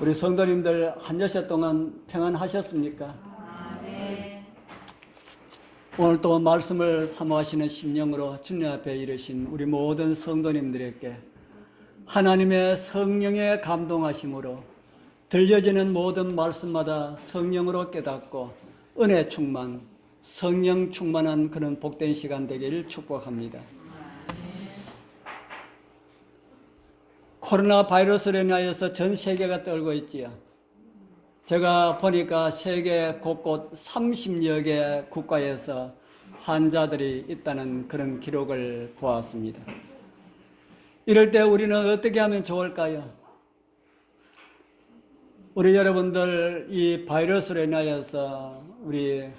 우리 성도님들 한 주시 동안 평안하셨습니까? 네. 오늘 또 말씀을 사모하시는 심령으로 주님 앞에 이르신 우리 모든 성도님들에게 하나님의 성령의 감동하심으로 들려지는 모든 말씀마다 성령으로 깨닫고 은혜 충만, 성령 충만한 그런 복된 시간 되기를 축복합니다. 코로나 바이러스로 인하여서 전 세계가 떨고 있지요. 제가 보니까 세계 곳곳 30여 개 국가에서 환자들이 있다는 그런 기록을 보았습니다. 이럴 때 우리는 어떻게 하면 좋을까요? 우리 여러분들 이 바이러스로 인하여서 우리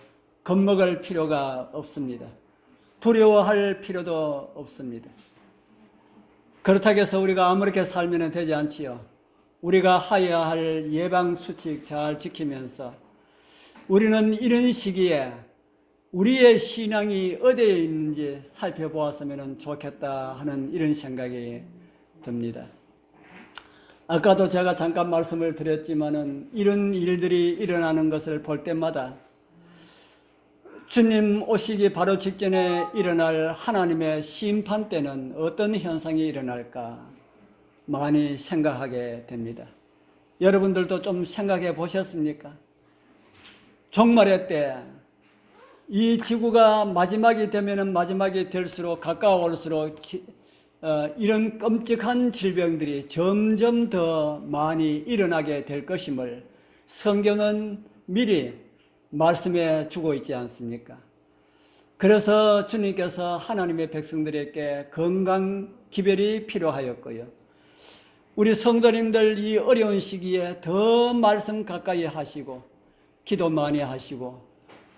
겁먹을 필요가 없습니다. 두려워할 필요도 없습니다. 그렇다고 해서 우리가 아무렇게 살면 되지 않지요. 우리가 하여야 할 예방수칙 잘 지키면서 우리는 이런 시기에 우리의 신앙이 어디에 있는지 살펴보았으면 좋겠다 하는 이런 생각이 듭니다. 아까도 제가 잠깐 말씀을 드렸지만은 이런 일들이 일어나는 것을 볼 때마다 주님 오시기 바로 직전에 일어날 하나님의 심판 때는 어떤 현상이 일어날까 많이 생각하게 됩니다. 여러분들도 좀 생각해 보셨습니까? 종말의 때 이 지구가 마지막이 되면은 마지막이 될수록 가까워올수록 이런 끔찍한 질병들이 점점 더 많이 일어나게 될 것임을 성경은 미리 말씀해 주고 있지 않습니까? 그래서 주님께서 하나님의 백성들에게 건강 기별이 필요하였고요. 우리 성도님들 이 어려운 시기에 더 말씀 가까이 하시고 기도 많이 하시고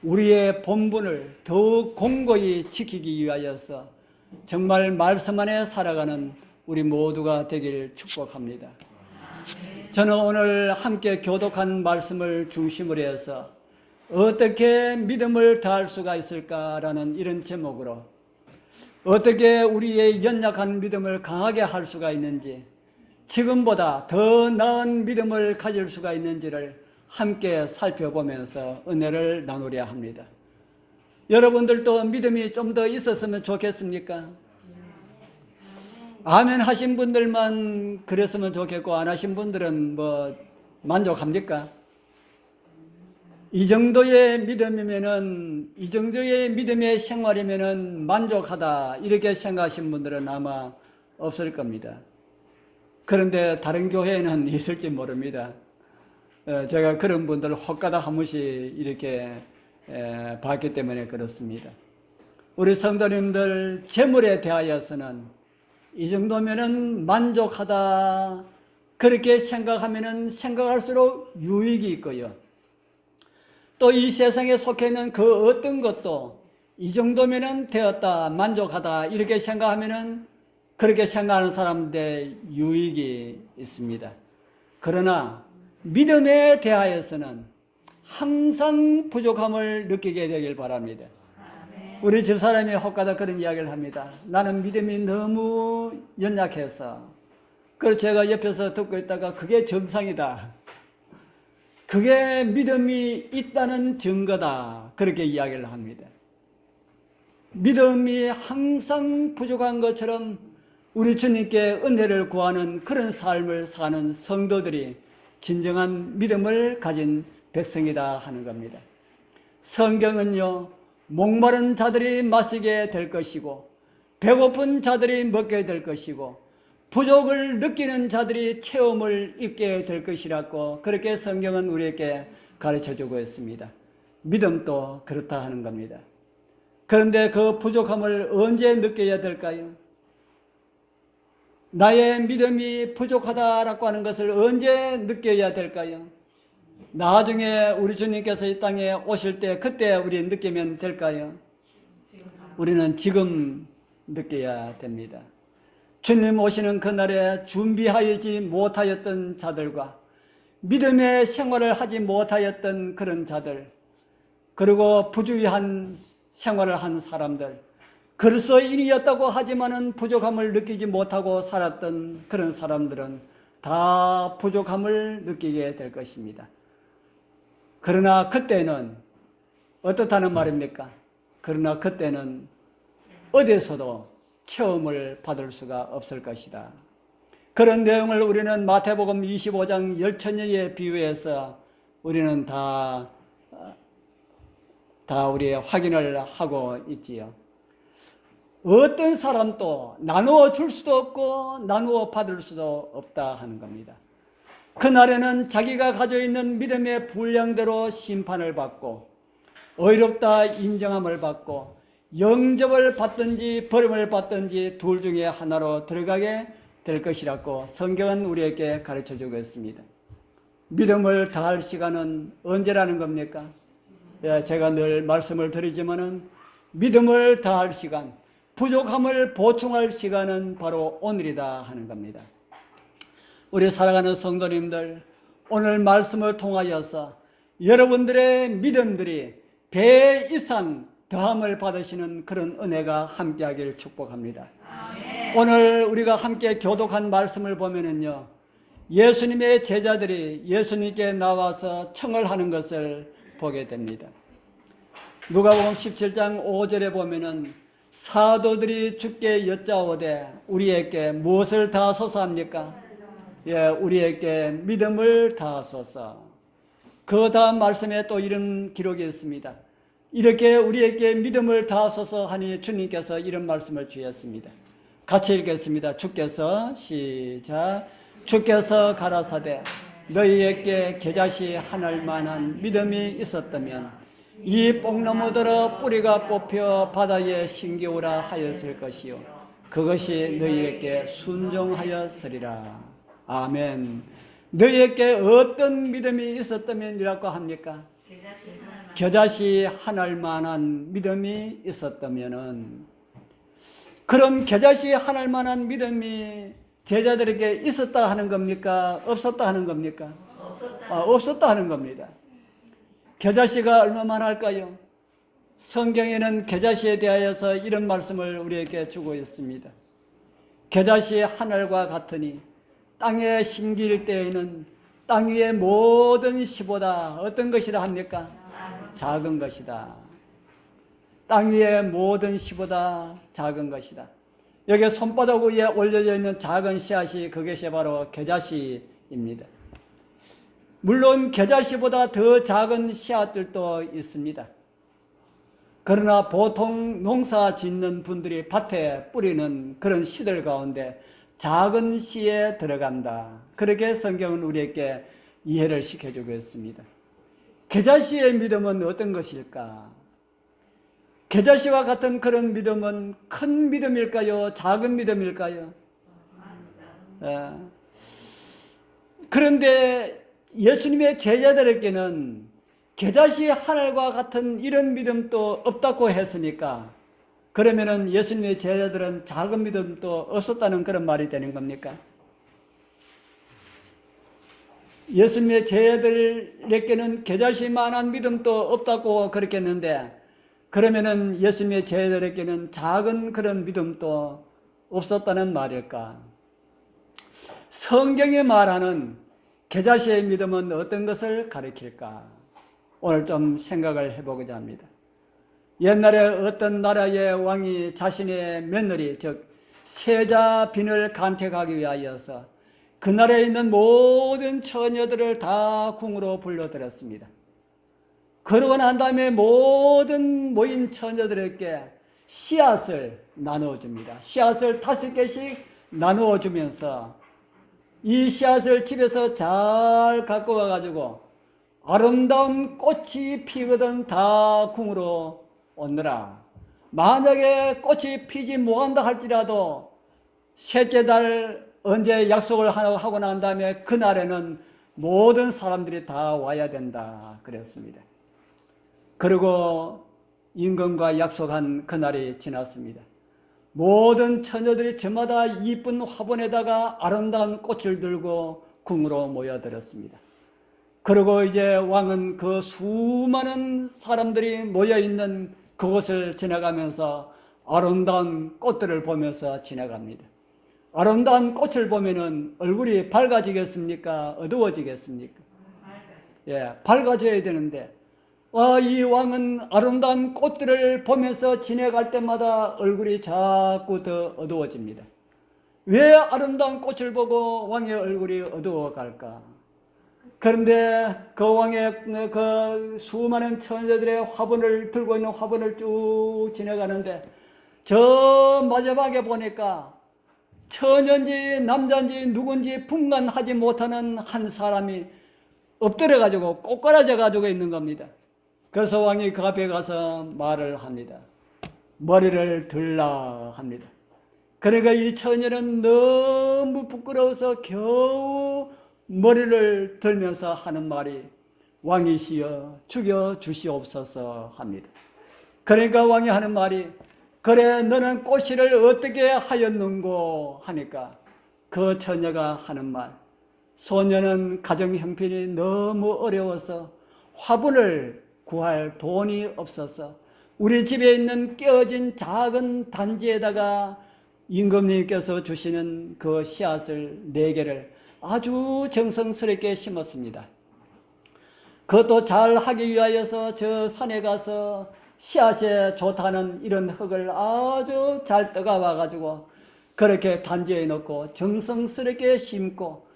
우리의 본분을 더욱 공고히 지키기 위하여서 정말 말씀 안에 살아가는 우리 모두가 되기를 축복합니다. 저는 오늘 함께 교독한 말씀을 중심으로 해서 어떻게 믿음을 다할 수가 있을까라는 이런 제목으로 어떻게 우리의 연약한 믿음을 강하게 할 수가 있는지 지금보다 더 나은 믿음을 가질 수가 있는지를 함께 살펴보면서 은혜를 나누려 합니다. 여러분들도 믿음이 좀 더 있었으면 좋겠습니까? 아멘 하신 분들만 그랬으면 좋겠고 안 하신 분들은 뭐 만족합니까? 이 정도의 믿음이면은 이 정도의 믿음의 생활이면은 만족하다 이렇게 생각하신 분들은 아마 없을 겁니다. 그런데 다른 교회에는 있을지 모릅니다. 제가 그런 분들 혹가다 한 번씩 이렇게 봤기 때문에 그렇습니다. 우리 성도님들 재물에 대하여서는 이 정도면은 만족하다 그렇게 생각하면은 생각할수록 유익이 있고요. 또 이 세상에 속해 있는 그 어떤 것도 이 정도면은 되었다 만족하다 이렇게 생각하면은 그렇게 생각하는 사람들의 유익이 있습니다. 그러나 믿음에 대하여서는 항상 부족함을 느끼게 되길 바랍니다. 우리 집사람이 혹가다 그런 이야기를 합니다. 나는 믿음이 너무 연약해서 그래서 제가 옆에서 듣고 있다가 그게 정상이다. 그게 믿음이 있다는 증거다. 그렇게 이야기를 합니다. 믿음이 항상 부족한 것처럼 우리 주님께 은혜를 구하는 그런 삶을 사는 성도들이 진정한 믿음을 가진 백성이다 하는 겁니다. 성경은요, 목마른 자들이 마시게 될 것이고 배고픈 자들이 먹게 될 것이고 부족을 느끼는 자들이 체험을 입게 될 것이라고 그렇게 성경은 우리에게 가르쳐주고 있습니다. 믿음도 그렇다 하는 겁니다. 그런데 그 부족함을 언제 느껴야 될까요? 나의 믿음이 부족하다라고 하는 것을 언제 느껴야 될까요? 나중에 우리 주님께서 이 땅에 오실 때 그때 우리 느끼면 될까요? 우리는 지금 느껴야 됩니다. 주님 오시는 그날에 준비하지 못하였던 자들과 믿음의 생활을 하지 못하였던 그런 자들, 그리고 부주의한 생활을 한 사람들, 그리스도인이었다고 하지만은 부족함을 느끼지 못하고 살았던 그런 사람들은 다 부족함을 느끼게 될 것입니다. 그러나 그때는 어떻다는 말입니까? 그러나 그때는 어디서도 체험을 받을 수가 없을 것이다. 그런 내용을 우리는 마태복음 25장 열처녀의 비유에서 우리는 다 우리 확인을 하고 있지요. 어떤 사람도 나누어 줄 수도 없고 나누어 받을 수도 없다 하는 겁니다. 그날에는 자기가 가지고 있는 믿음의 분량대로 심판을 받고 의롭다 인정함을 받고 영접을 받든지 버림을 받든지 둘 중에 하나로 들어가게 될 것이라고 성경은 우리에게 가르쳐주고 있습니다. 믿음을 다할 시간은 언제라는 겁니까? 제가 늘 말씀을 드리지만은 믿음을 다할 시간, 부족함을 보충할 시간은 바로 오늘이다 하는 겁니다. 우리 사랑하는 성도님들, 오늘 말씀을 통하여서 여러분들의 믿음들이 배 이상 더함을 받으시는 그런 은혜가 함께하길 축복합니다. 아멘. 오늘 우리가 함께 교독한 말씀을 보면은요, 예수님의 제자들이 예수님께 나와서 청을 하는 것을 보게 됩니다. 누가복음 17장 5절에 보면은 사도들이 주께 여짜오되 우리에게 무엇을 다하소서 합니까? 우리에게 믿음을 다하소서. 그 다음 말씀에 또 이런 기록이 있습니다. 이렇게 우리에게 믿음을 다하소서 하니 주님께서 이런 말씀을 주셨습니다. 같이 읽겠습니다. 주께서 시작. 주께서 가라사대 너희에게 겨자씨 하나일 만한 믿음이 있었다면 이 뽕나무들어 뿌리가 뽑혀 바다에 심기우라 하였을 것이요 그것이 너희에게 순종하였으리라. 아멘. 너희에게 어떤 믿음이 있었다면이라고 합니까? 겨자씨 하나일 만한 믿음이 있었다면은, 그럼 겨자씨 하나일 만한 믿음이 제자들에게 있었다 하는 겁니까? 없었다 하는 겁니까? 없었다 하는 겁니다. 겨자씨가 얼마만 할까요? 성경에는 겨자씨에 대하여서 이런 말씀을 우리에게 주고 있습니다. 겨자씨 하늘과 같으니 땅에 심길 때에는 땅 위의 모든 씨보다 어떤 것이라 합니까? 작은 것이다. 땅 위의 모든 씨보다 작은 것이다. 여기 손바닥 위에 올려져 있는 작은 씨앗이 그것이 바로 겨자씨입니다. 물론 겨자씨보다 더 작은 씨앗들도 있습니다. 그러나 보통 농사 짓는 분들이 밭에 뿌리는 그런 씨들 가운데 작은 씨에 들어간다. 그렇게 성경은 우리에게 이해를 시켜주고 있습니다. 겨자씨의 믿음은 어떤 것일까? 겨자씨와 같은 그런 믿음은 큰 믿음일까요? 작은 믿음일까요? 그런데 예수님의 제자들에게는 겨자씨 하늘과 같은 이런 믿음도 없다고 했으니까, 그러면은 예수님의 제자들은 작은 믿음도 없었다는 그런 말이 되는 겁니까? 예수님의 제자들에게는 겨자씨만한 믿음도 없다고 그렇게 했는데, 그러면은 예수님의 제자들에게는 작은 그런 믿음도 없었다는 말일까? 성경이 말하는 겨자씨의 믿음은 어떤 것을 가리킬까? 오늘 좀 생각을 해보고자 합니다. 옛날에 어떤 나라의 왕이 자신의 며느리, 즉 세자빈을 간택하기 위하여서 그 나라에 있는 모든 처녀들을 다 궁으로 불러들였습니다. 그러고 난 다음에 모든 모인 처녀들에게 씨앗을 나누어줍니다. 씨앗을 5개씩 나누어주면서 이 씨앗을 집에서 잘 갖고 와가지고 아름다운 꽃이 피거든 다 궁으로 오느라. 만약에 꽃이 피지 못한다 할지라도 셋째 달 언제 약속을 하고 난 다음에 그날에는 모든 사람들이 다 와야 된다 그랬습니다. 그리고 임금과 약속한 그날이 지났습니다. 모든 처녀들이 저마다 이쁜 화분에다가 아름다운 꽃을 들고 궁으로 모여들었습니다. 그리고 이제 왕은 그 수많은 사람들이 모여있는 그곳을 지나가면서 아름다운 꽃들을 보면서 지나갑니다. 아름다운 꽃을 보면은 얼굴이 밝아지겠습니까? 어두워지겠습니까? 예, 밝아져야 되는데, 이 왕은 아름다운 꽃들을 보면서 지나갈 때마다 얼굴이 자꾸 더 어두워집니다. 왜 아름다운 꽃을 보고 왕의 얼굴이 어두워갈까? 그런데 그 왕의 그 수많은 처녀들의 화분을 들고 있는 화분을 쭉 지나가는데, 저 마지막에 보니까 처녀인지 남자인지 누군지 분간하지 못하는 한 사람이 엎드려 가지고 꼬꾸라져 가지고 있는 겁니다. 그래서 왕이 그 앞에 가서 말을 합니다. 머리를 들라 합니다. 그러니까 이 처녀는 너무 부끄러워서 겨우 머리를 들면서 하는 말이 왕이시여 죽여 주시옵소서 합니다. 그러니까 왕이 하는 말이 그래 너는 꽃이를 어떻게 하였는고 하니까 그 처녀가 하는 말 소녀는 가정 형편이 너무 어려워서 화분을 구할 돈이 없어서 우리 집에 있는 깨어진 작은 단지에다가 임금님께서 주시는 그 씨앗을 4개를 아주 정성스럽게 심었습니다. 그것도 잘 하기 위하여서 저 산에 가서 씨앗에 좋다는 이런 흙을 아주 잘 떠가와 가지고 그렇게 단지에 넣고 정성스럽게 심고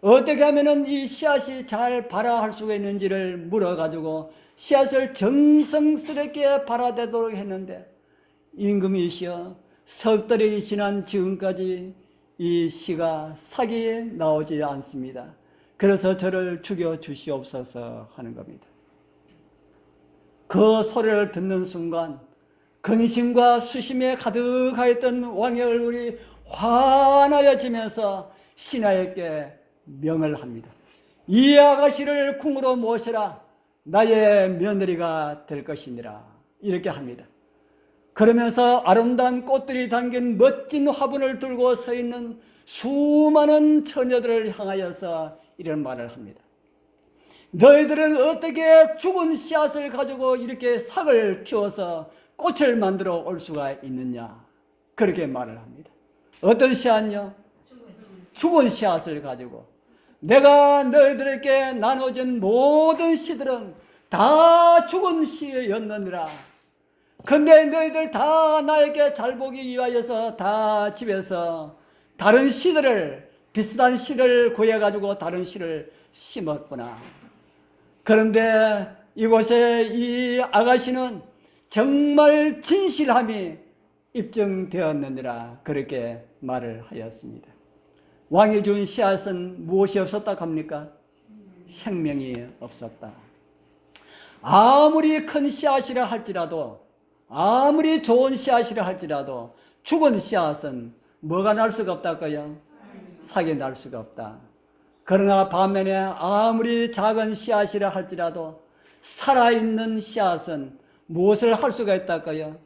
어떻게 하면은 이 씨앗이 잘 발화할 수가 있는지를 물어 가지고 씨앗을 정성스럽게 발화되도록 했는데 임금이시여 석 달이 지난 지금까지 이 씨가 싹이 나오지 않습니다. 그래서 저를 죽여 주시옵소서 하는 겁니다. 그 소리를 듣는 순간 근심과 수심에 가득하였던 왕의 얼굴이 환하여지면서 신하에게 명을 합니다. 이 아가씨를 궁으로 모셔라. 나의 며느리가 될 것이니라. 이렇게 합니다. 그러면서 아름다운 꽃들이 담긴 멋진 화분을 들고 서 있는 수많은 처녀들을 향하여서 이런 말을 합니다. 너희들은 어떻게 죽은 씨앗을 가지고 이렇게 삭을 키워서 꽃을 만들어 올 수가 있느냐? 그렇게 말을 합니다. 어떤 씨앗요? 죽은 씨앗을 가지고. 내가 너희들에게 나눠준 모든 씨들은 다 죽은 씨였느니라. 근데 너희들 다 나에게 잘 보기 위하여서 다 집에서 다른 씨들을, 비슷한 씨를 구해가지고 다른 씨를 심었구나. 그런데 이곳에 이 아가씨는 정말 진실함이 입증되었느니라 그렇게 말을 하였습니다. 왕이 준 씨앗은 무엇이 없었다 합니까? 생명이 없었다. 아무리 큰 씨앗이라 할지라도 아무리 좋은 씨앗이라 할지라도 죽은 씨앗은 뭐가 날 수가 없다고요? 삭이 날 수가 없다. 그러나 반면에 아무리 작은 씨앗이라 할지라도 살아있는 씨앗은 무엇을 할 수가 있다고요?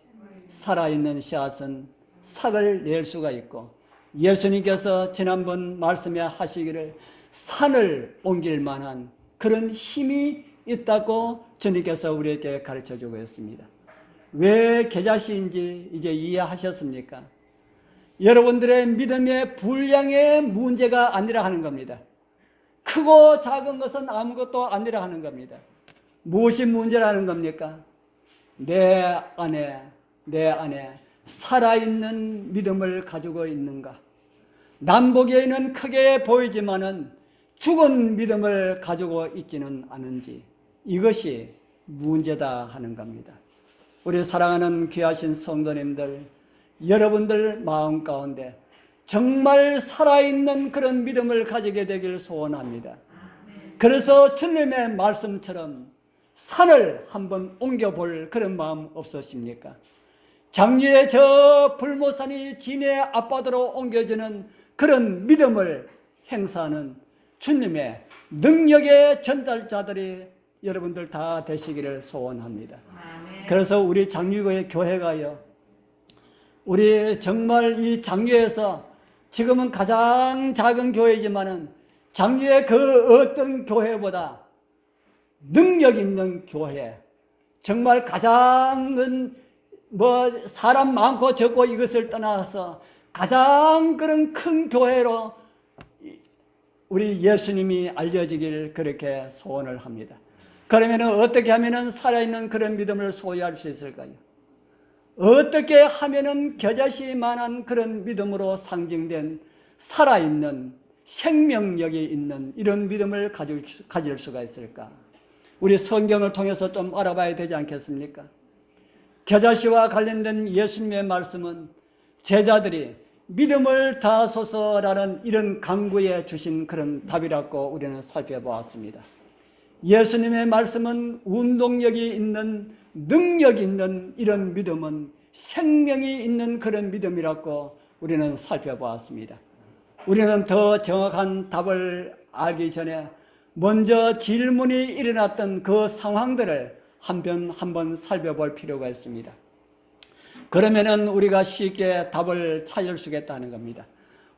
살아있는 씨앗은 삭을 낼 수가 있고 예수님께서 지난번 말씀에 하시기를 산을 옮길 만한 그런 힘이 있다고 주님께서 우리에게 가르쳐주고 있습니다. 왜 계자시인지 이제 이해하셨습니까? 여러분들의 믿음의 분량의 문제가 아니라 하는 겁니다. 크고 작은 것은 아무것도 아니라 하는 겁니다. 무엇이 문제라는 겁니까? 내 안에 살아있는 믿음을 가지고 있는가? 남보기에는 크게 보이지만은 죽은 믿음을 가지고 있지는 않은지 이것이 문제다 하는 겁니다. 우리 사랑하는 귀하신 성도님들, 여러분들 마음 가운데 정말 살아있는 그런 믿음을 가지게 되길 소원합니다. 그래서 주님의 말씀처럼 산을 한번 옮겨볼 그런 마음 없으십니까? 장유의 저 불모산이 진의 앞바다로 옮겨지는 그런 믿음을 행사하는 주님의 능력의 전달자들이 여러분들 다 되시기를 소원합니다. 그래서 우리 장유의 교회가요, 우리 정말 이 장유에서 지금은 가장 작은 교회지만은 장유의 그 어떤 교회보다 능력 있는 교회, 정말 가장 사람 많고 적고 이것을 떠나서 가장 그런 큰 교회로 우리 예수님이 알려지길 그렇게 소원을 합니다. 그러면 어떻게 하면 살아있는 그런 믿음을 소유할 수 있을까요? 어떻게 하면 겨자씨만한 그런 믿음으로 상징된 살아있는 생명력이 있는 이런 믿음을 가질 수가 있을까? 우리 성경을 통해서 좀 알아봐야 되지 않겠습니까? 겨자씨와 관련된 예수님의 말씀은 제자들이 믿음을 다하소서라는 이런 강구에 주신 그런 답이라고 우리는 살펴보았습니다. 예수님의 말씀은 운동력이 있는, 능력이 있는 이런 믿음은 생명이 있는 그런 믿음이라고 우리는 살펴보았습니다. 우리는 더 정확한 답을 알기 전에 먼저 질문이 일어났던 그 상황들을 한번 살펴볼 필요가 있습니다. 그러면은 우리가 쉽게 답을 찾을 수 있겠다는 겁니다.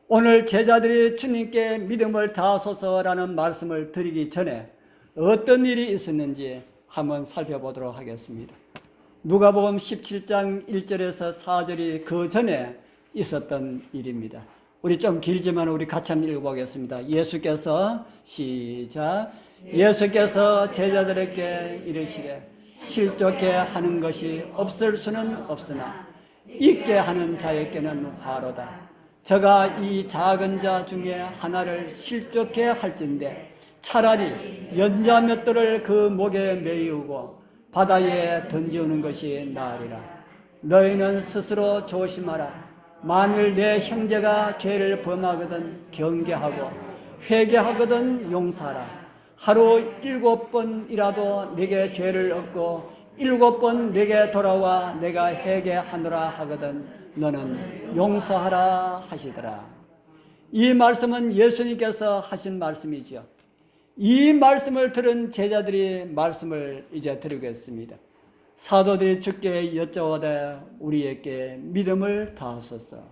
오늘 제자들이 주님께 믿음을 다하소서라는 말씀을 드리기 전에 어떤 일이 있었는지 한번 살펴보도록 하겠습니다. 누가복음 17장 1절에서 4절이 그 전에 있었던 일입니다. 우리 좀 길지만 우리 같이 한번 읽어보겠습니다. 예수께서 시작. 예수께서 제자들에게 이르시되 실족해 하는 것이 없을 수는 없으나 있게 하는 자에게는 화로다. 저가 이 작은 자 중에 하나를 실족해 할진대 차라리 연자 몇 돌을 그 목에 메이우고 바다에 던지우는 것이 나으리라. 너희는 스스로 조심하라. 만일 내 형제가 죄를 범하거든 경계하고 회개하거든 용서하라. 하루 7번이라도 내게 죄를 얻고 7번 내게 돌아와 내가 회개하노라 하거든 너는 용서하라 하시더라. 이 말씀은 예수님께서 하신 말씀이죠. 이 말씀을 들은 제자들이 말씀을 이제 드리겠습니다. 사도들이 주께 여쭤오되 우리에게 믿음을 다하소서.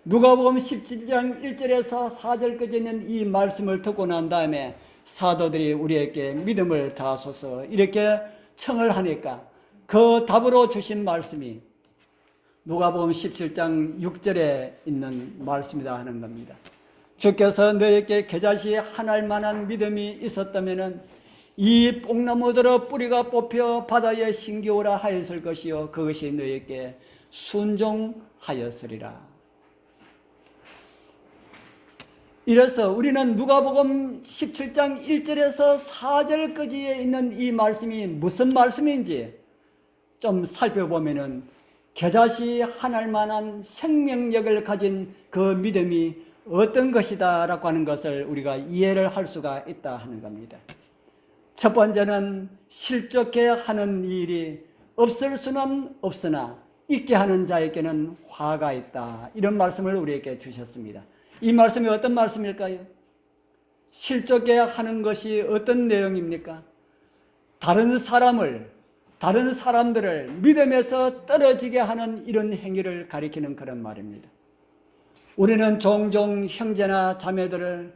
누가복음 17장 1절에서 4절까지 있는 이 말씀을 듣고 난 다음에 사도들이 우리에게 믿음을 다하소서 이렇게 청을 하니까 그 답으로 주신 말씀이 누가복음 17장 6절에 있는 말씀이다 하는 겁니다. 주께서 너에게 겨자씨 한 알만한 믿음이 있었다면 이 뽕나무들의 뿌리가 뽑혀 바다에 심기오라 하였을 것이요 그것이 너에게 순종하였으리라. 이래서 우리는 누가복음 17장 1절에서 4절까지에 있는 이 말씀이 무슨 말씀인지 좀 살펴보면은 겨자씨 한 알만한 생명력을 가진 그 믿음이 어떤 것이다 라고 하는 것을 우리가 이해를 할 수가 있다 하는 겁니다. 첫 번째는 실족해 하는 일이 없을 수는 없으나 있게 하는 자에게는 화가 있다. 이런 말씀을 우리에게 주셨습니다. 이 말씀이 어떤 말씀일까요? 실족해 하는 것이 어떤 내용입니까? 다른 사람들을 믿음에서 떨어지게 하는 이런 행위를 가리키는 그런 말입니다. 우리는 종종 형제나 자매들을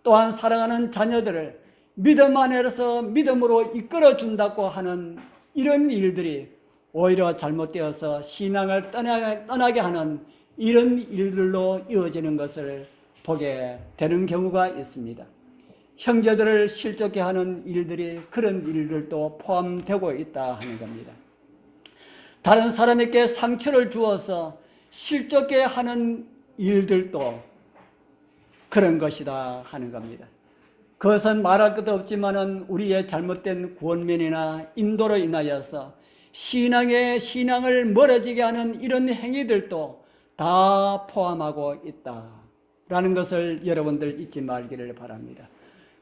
또한 사랑하는 자녀들을 믿음 안에서 믿음으로 이끌어준다고 하는 이런 일들이 오히려 잘못되어서 신앙을 떠나게 하는 이런 일들로 이어지는 것을 보게 되는 경우가 있습니다. 형제들을 실족해 하는 일들이 그런 일들도 포함되고 있다 하는 겁니다. 다른 사람에게 상처를 주어서 실족해 하는 일들도 그런 것이다 하는 겁니다. 그것은 말할 것도 없지만은 우리의 잘못된 구원면이나 인도로 인하여서 신앙을 멀어지게 하는 이런 행위들도 다 포함하고 있다라는 것을 여러분들 잊지 말기를 바랍니다.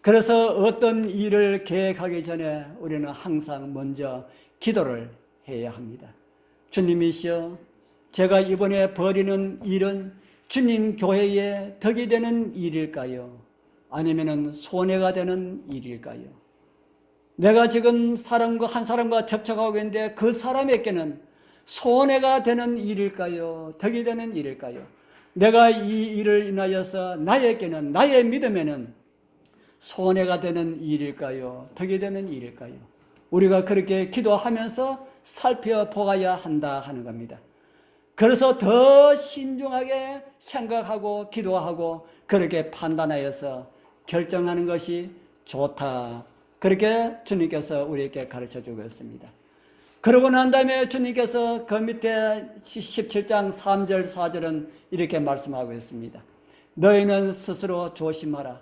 그래서 어떤 일을 계획하기 전에 우리는 항상 먼저 기도를 해야 합니다. 주님이시여, 제가 이번에 벌이는 일은 주님 교회에 덕이 되는 일일까요? 아니면은 손해가 되는 일일까요? 내가 지금 한 사람과 접촉하고 있는데 그 사람에게는 손해가 되는 일일까요? 덕이 되는 일일까요? 내가 이 일을 인하여서 나에게는, 나의 믿음에는 손해가 되는 일일까요? 덕이 되는 일일까요? 우리가 그렇게 기도하면서 살펴보아야 한다 하는 겁니다. 그래서 더 신중하게 생각하고 기도하고 그렇게 판단하여서 결정하는 것이 좋다. 그렇게 주님께서 우리에게 가르쳐주고 있습니다. 그러고 난 다음에 주님께서 그 밑에 17장 3절 4절은 이렇게 말씀하고 있습니다. 너희는 스스로 조심하라.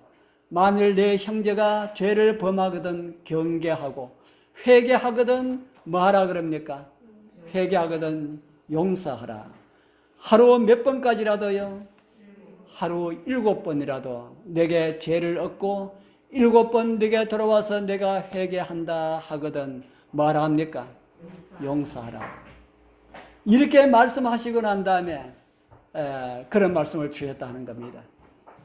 만일 내 형제가 죄를 범하거든 경계하고 회개하거든 뭐하라 그럽니까? 회개하거든 용서하라. 하루 몇 번까지라도요? 하루 7번이라도 내게 죄를 얻고 7번 내게 돌아와서 내가 회개한다 하거든 뭐하라 합니까? 용서하라. 이렇게 말씀하시고 난 다음에 그런 말씀을 주셨다는 겁니다.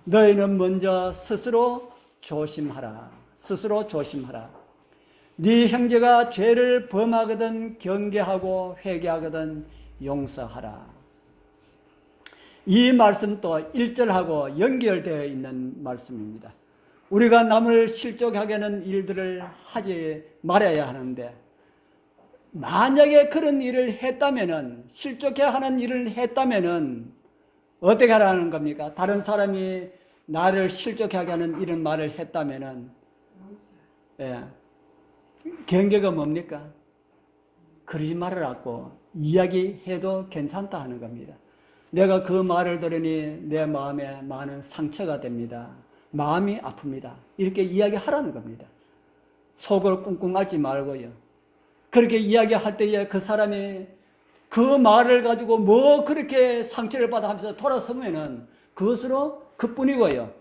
너희는 먼저 스스로 조심하라. 스스로 조심하라. 네 형제가 죄를 범하거든 경계하고 회개하거든 용서하라. 이 말씀도 1절하고 연결되어 있는 말씀입니다. 우리가 남을 실족하게 하는 일들을 하지 말아야 하는데 만약에 그런 일을 했다면은 실족해 하는 일을 했다면은 어떻게 하라는 겁니까? 다른 사람이 나를 실족하게 하는 이런 말을 했다면은 경계가 뭡니까? 그러지 말으라고 이야기해도 괜찮다 하는 겁니다. 내가 그 말을 들으니 내 마음에 많은 상처가 됩니다. 마음이 아픕니다. 이렇게 이야기하라는 겁니다. 속을 꿍꿍 앓지 말고요. 그렇게 이야기할 때에 그 사람이 그 말을 가지고 뭐 그렇게 상처를 받아 하면서 돌아서면은 그것으로 그뿐이고요.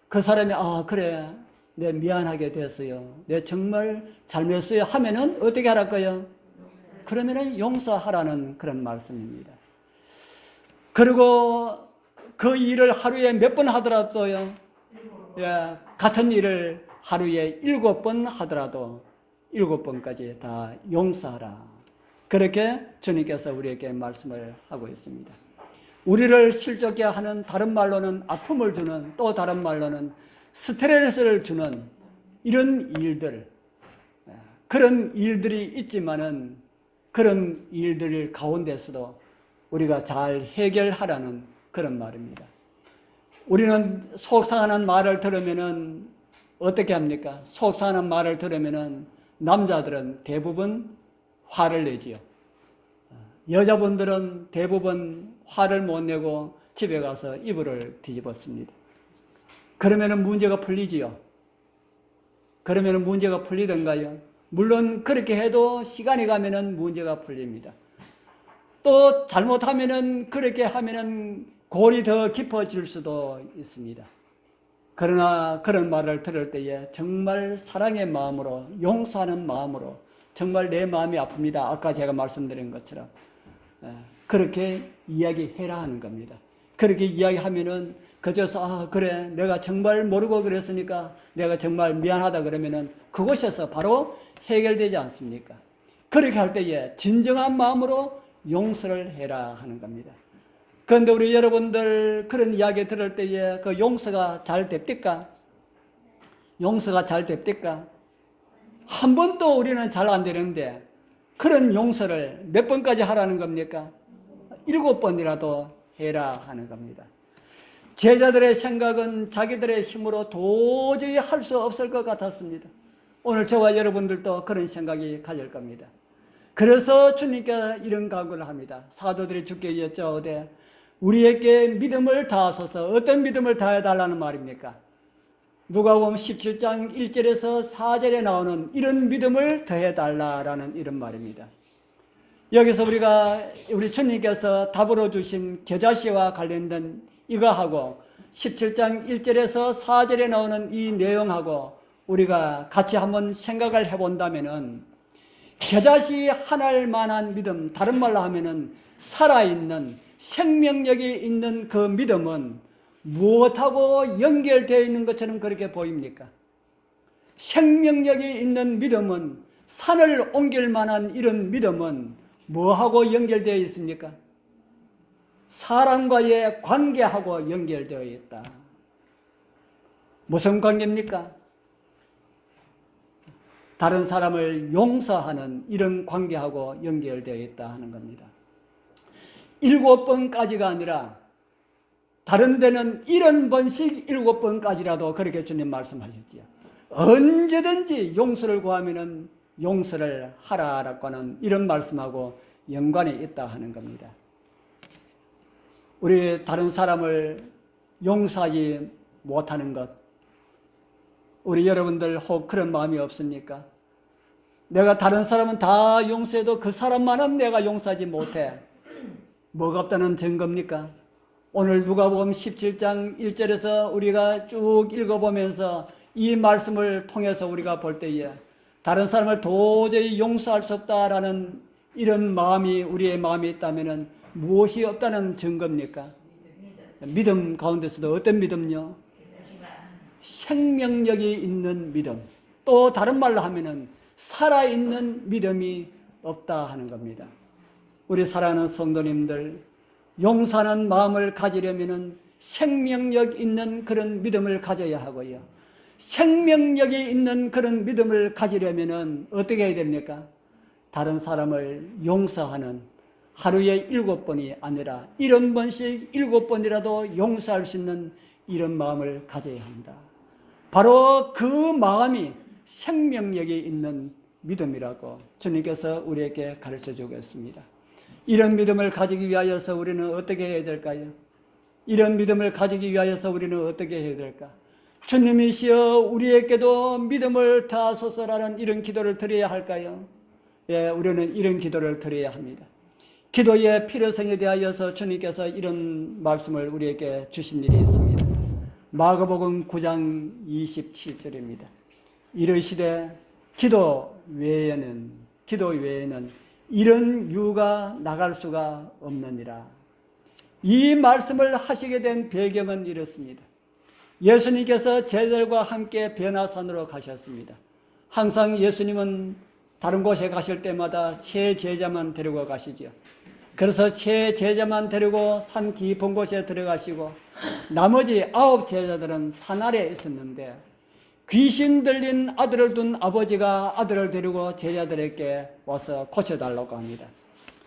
그 사람이 그래 내 미안하게 됐어요. 내 정말 잘못했어요 하면은 어떻게 하랄까요? 그러면은 용서하라는 그런 말씀입니다. 그리고 그 일을 하루에 몇 번 하더라도요. 같은 일을 하루에 7번 하더라도 7번까지 다 용서하라. 그렇게 주님께서 우리에게 말씀을 하고 있습니다. 우리를 실족하게 하는 다른 말로는 아픔을 주는 또 다른 말로는 스트레스를 주는 이런 일들 그런 일들이 있지만은 그런 일들 가운데서도 우리가 잘 해결하라는 그런 말입니다. 우리는 속상하는 말을 들으면은 어떻게 합니까? 속상하는 말을 들으면은 남자들은 대부분 화를 내지요. 여자분들은 대부분 화를 못 내고 집에 가서 이불을 뒤집었습니다. 그러면은 문제가 풀리지요. 그러면은 문제가 풀리던가요? 물론 그렇게 해도 시간이 가면은 문제가 풀립니다. 또 잘못하면은 그렇게 하면은 골이 더 깊어질 수도 있습니다. 그러나 그런 말을 들을 때에 정말 사랑의 마음으로 용서하는 마음으로 정말 내 마음이 아픕니다. 아까 제가 말씀드린 것처럼 그렇게 이야기해라 하는 겁니다. 그렇게 이야기하면은 그저서 그래 내가 정말 모르고 그랬으니까 내가 정말 미안하다 그러면은 그곳에서 바로 해결되지 않습니까? 그렇게 할 때에 진정한 마음으로 용서를 해라 하는 겁니다. 그런데 우리 여러분들 그런 이야기 들을 때에 그 용서가 잘 됩니까? 용서가 잘 됩니까? 한 번도 우리는 잘 안 되는데 그런 용서를 몇 번까지 하라는 겁니까? 7번이라도 해라 하는 겁니다. 제자들의 생각은 자기들의 힘으로 도저히 할 수 없을 것 같았습니다. 오늘 저와 여러분들도 그런 생각이 가질 겁니다. 그래서 주님께 이런 각오를 합니다. 사도들이 주께 여쭤오되 우리에게 믿음을 다하소서. 어떤 믿음을 다해달라는 말입니까? 누가복음 17장 1절에서 4절에 나오는 이런 믿음을 더해달라라는 이런 말입니다. 여기서 우리 주님께서 답으로 주신 겨자씨와 관련된 이거하고 17장 1절에서 4절에 나오는 이 내용하고 우리가 같이 한번 생각을 해본다면은 겨자씨 하나일 만한 믿음, 다른 말로 하면은 살아있는 생명력이 있는 그 믿음은 무엇하고 연결되어 있는 것처럼 그렇게 보입니까? 생명력이 있는 믿음은 산을 옮길 만한 이런 믿음은 뭐하고 연결되어 있습니까? 사람과의 관계하고 연결되어 있다. 무슨 관계입니까? 다른 사람을 용서하는 이런 관계하고 연결되어 있다 하는 겁니다. 7번까지가 아니라 다른 데는 70번씩 7번까지라도 그렇게 주님 말씀하셨지요. 언제든지 용서를 구하면은 용서를 하라라고 하는 이런 말씀하고 연관이 있다 하는 겁니다. 우리 다른 사람을 용서하지 못하는 것, 우리 여러분들 혹 그런 마음이 없습니까? 내가 다른 사람은 다 용서해도 그 사람만은 내가 용서하지 못해. 뭐가 없다는 증거입니까? 오늘 누가복음 17장 1절에서 우리가 쭉 읽어보면서 이 말씀을 통해서 우리가 볼 때에 다른 사람을 도저히 용서할 수 없다라는 이런 마음이 우리의 마음에 있다면 무엇이 없다는 증거입니까? 믿음 가운데서도 어떤 믿음요? 생명력이 있는 믿음. 또 다른 말로 하면은 살아있는 믿음이 없다 하는 겁니다. 우리 사랑하는 성도님들, 용서하는 마음을 가지려면은 생명력 있는 그런 믿음을 가져야 하고요. 생명력이 있는 그런 믿음을 가지려면은 어떻게 해야 됩니까? 다른 사람을 용서하는 하루에 7번이 아니라 70번씩 7번이라도 용서할 수 있는 이런 마음을 가져야 한다. 바로 그 마음이 생명력이 있는 믿음이라고 주님께서 우리에게 가르쳐 주겠습니다. 이런 믿음을 가지기 위하여서 우리는 어떻게 해야 될까요? 이런 믿음을 가지기 위하여서 우리는 어떻게 해야 될까? 주님이시여 우리에게도 믿음을 다하소서라는 이런 기도를 드려야 할까요? 예, 우리는 이런 기도를 드려야 합니다. 기도의 필요성에 대하여서 주님께서 이런 말씀을 우리에게 주신 일이 있습니다. 마가복음 9장 27절입니다. 이르시되 기도 외에는 이런 유가 나갈 수가 없느니라. 이 말씀을 하시게 된 배경은 이렇습니다. 예수님께서 제자들과 함께 변화산으로 가셨습니다. 항상 예수님은 다른 곳에 가실 때마다 세 제자만 데리고 가시죠. 그래서 세 제자만 데리고 산 깊은 곳에 들어가시고 나머지 9 제자들은 산 아래에 있었는데 귀신 들린 아들을 둔 아버지가 아들을 데리고 제자들에게 와서 고쳐달라고 합니다.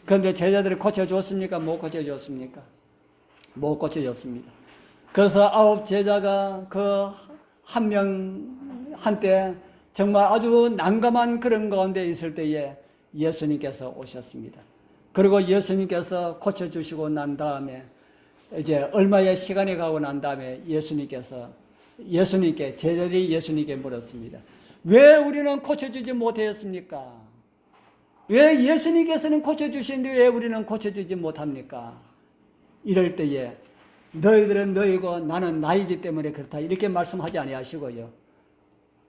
그런데 제자들이 고쳐줬습니까? 못 고쳐줬습니까? 못 고쳐줬습니다. 그래서 9 제자가 그 한 명 한때 정말 아주 난감한 그런 가운데 있을 때에 예수님께서 오셨습니다. 그리고 예수님께서 고쳐주시고 난 다음에 이제 얼마의 시간이 가고 난 다음에 제자들이 예수님께 물었습니다. 왜 우리는 고쳐주지 못했습니까? 왜 예수님께서는 고쳐주시는데 왜 우리는 고쳐주지 못합니까? 이럴 때에 너희들은 너희고 나는 나이기 때문에 그렇다 이렇게 말씀하지 아니하시고요.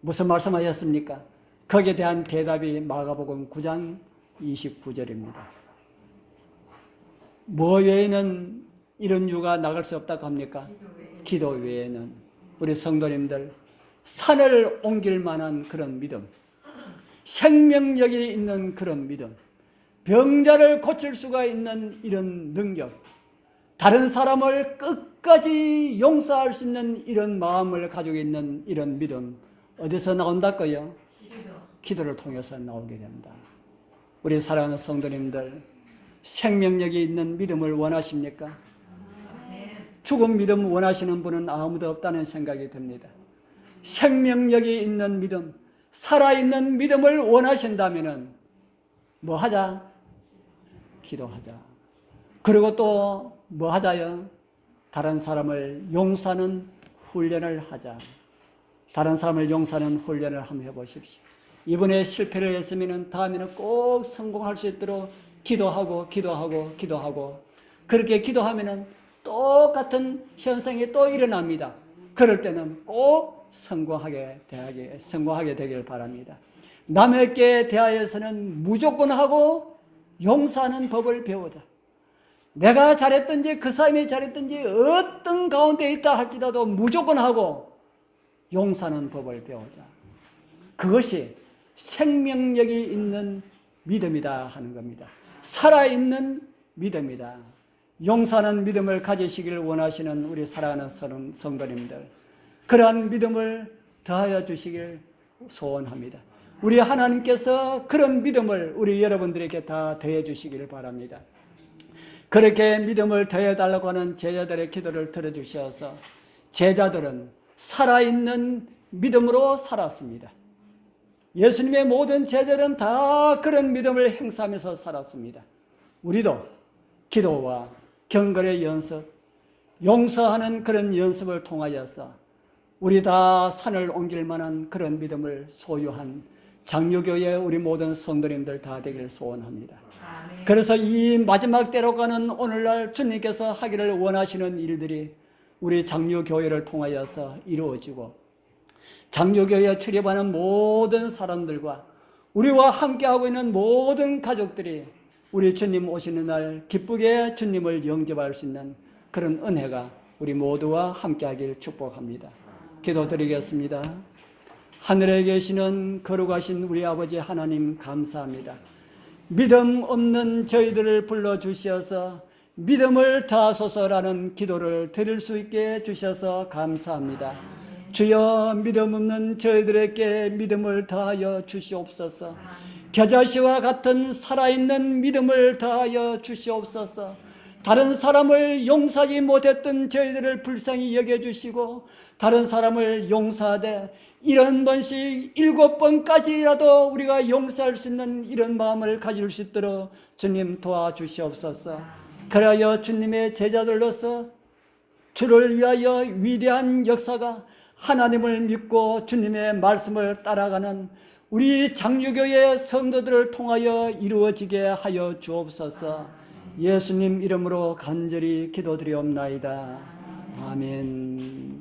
무슨 말씀하셨습니까? 거기에 대한 대답이 마가복음 9장 29절입니다. 뭐 외에는 이런 유가 나갈 수 없다고 합니까? 기도 외에는. 우리 성도님들, 산을 옮길 만한 그런 믿음, 생명력이 있는 그런 믿음, 병자를 고칠 수가 있는 이런 능력, 다른 사람을 끝까지 용서할 수 있는 이런 마음을 가지고 있는 이런 믿음, 어디서 나온다고요? 기도를 통해서 나오게 된다. 우리 사랑하는 성도님들, 생명력이 있는 믿음을 원하십니까? 죽은 믿음 원하시는 분은 아무도 없다는 생각이 듭니다. 생명력이 있는 믿음, 살아있는 믿음을 원하신다면 뭐 하자? 기도하자. 그리고 또 뭐 하자요? 다른 사람을 용서하는 훈련을 하자. 다른 사람을 용서하는 훈련을 한번 해보십시오. 이번에 실패를 했으면 다음에는 꼭 성공할 수 있도록 기도하고 그렇게 기도하면 똑같은 현상이 또 일어납니다. 그럴 때는 꼭 성공하게 되길 바랍니다. 남에게 대하여서는 무조건 하고 용서하는 법을 배우자. 내가 잘했든지 그 사람이 잘했든지 어떤 가운데 있다 할지라도 무조건 하고 용서하는 법을 배우자. 그것이 생명력이 있는 믿음이다 하는 겁니다. 살아있는 믿음이다. 용서하는 믿음을 가지시길 원하시는 우리 사랑하는 성도님들, 그러한 믿음을 더하여 주시길 소원합니다. 우리 하나님께서 그런 믿음을 우리 여러분들에게 다 더해 주시길 바랍니다. 그렇게 믿음을 더해달라고 하는 제자들의 기도를 들어주셔서 제자들은 살아있는 믿음으로 살았습니다. 예수님의 모든 제자들은 다 그런 믿음을 행사하면서 살았습니다. 우리도 기도와 경건의 연습, 용서하는 그런 연습을 통하여서 우리 다 산을 옮길 만한 그런 믿음을 소유한 장로교회 우리 모든 성도님들 다 되기를 소원합니다. 아멘. 그래서 이 마지막 때로 가는 오늘날 주님께서 하기를 원하시는 일들이 우리 장로교회를 통하여서 이루어지고 장로교회에 출입하는 모든 사람들과 우리와 함께하고 있는 모든 가족들이 우리 주님 오시는 날 기쁘게 주님을 영접할 수 있는 그런 은혜가 우리 모두와 함께하길 축복합니다. 기도드리겠습니다. 하늘에 계시는 거룩하신 우리 아버지 하나님 감사합니다. 믿음 없는 저희들을 불러주셔서 믿음을 다하소서라는 기도를 드릴 수 있게 해주셔서 감사합니다. 주여 믿음 없는 저희들에게 믿음을 다하여 주시옵소서. 겨자씨와 같은 살아있는 믿음을 다하여 주시옵소서. 다른 사람을 용서하지 못했던 저희들을 불쌍히 여겨주시고 다른 사람을 용서하되 이런 번씩 7번까지라도 우리가 용서할 수 있는 이런 마음을 가질 수 있도록 주님 도와주시옵소서. 그리하여 주님의 제자들로서 주를 위하여 위대한 역사가 하나님을 믿고 주님의 말씀을 따라가는 우리 장로교회 성도들을 통하여 이루어지게 하여 주옵소서. 예수님 이름으로 간절히 기도드리옵나이다. 아멘.